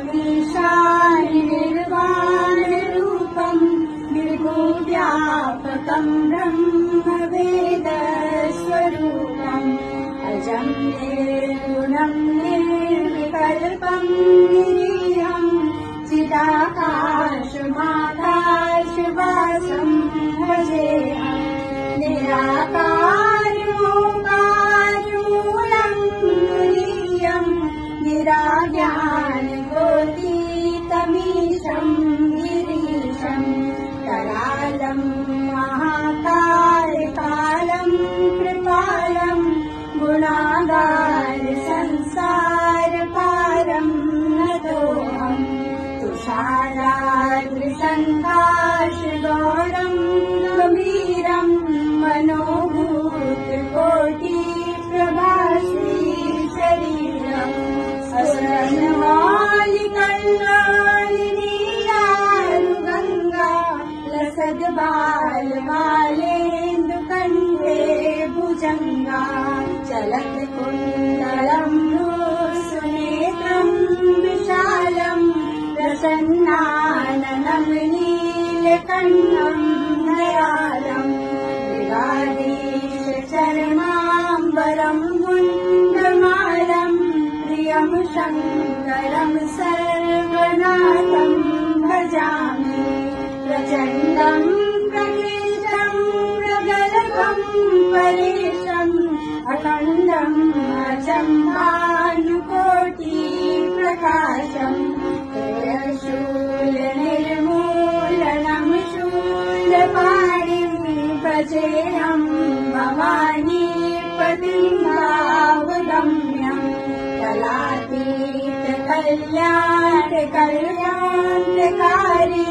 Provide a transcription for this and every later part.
नमामीशमीशानि निर्वाणरूपं निर्गुण्यापकं ब्रह्मवेदस्वरूपम् अजं निर्गुणं निर्विकल्पं निरीहं चिदाकाशमाकाशवासं भजेऽहं निराकारमोकारमूलं तुरीयं निराज्ञानकोटितमीशं गिरीशं करालं महाकालकालं कृपालं गुणागार संसारपारं नतोऽहं तुषाराद्रिसङ्काशगौरं गम्भीरं मनोभूतकोटिप्रभाश्री शरीरम् असरन्वालिकल्लालिनीलारुगङ्गा लसद्बालबालेन्दुकण्ठे भुजङ्गा चलत्कुण्डलं सुनेत्रं विशालं प्रसन्नाननं नीलकण्ठं दयालं मृगाधीशचरणाम्बरं गुण्डमालं प्रियं शङ्करं सर्वनाथं भजामि प्रचण्डं प्रकृष्टं प्रगल्भं परेशम् अखण्डम् अचम्भानुकोटिप्रकाशम् शूलनिर्मूलनं शूलपाणिं भजेऽहं भवानी पतिङ्गावगम्यम् कलातीतकल्याणकारि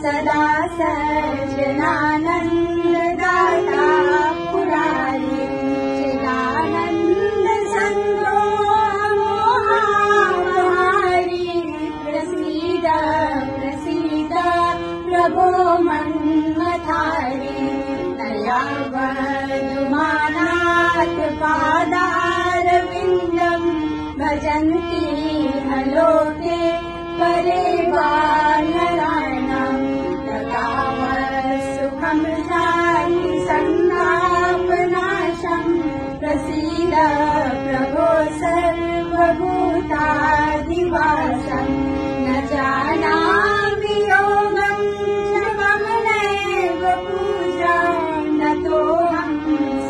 सदा सज्जनानन्ददाता पुरारी चिदानन्दसन्दोमोहावहारी प्रसीद प्रसीद प्रभो मन्मथारी दयावदुमानात् पादारविन्दं भजन्ति अलोके परे वानराणाम् सुखं शान्ति सन्तापनाशम् प्रसीद प्रभो सर्वभूताधिवासम् न जानामि योगं जपं नैव पूजा नतोऽहं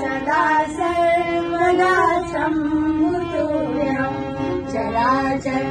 सदा सर्वदा सम्मुतोऽहं चराचर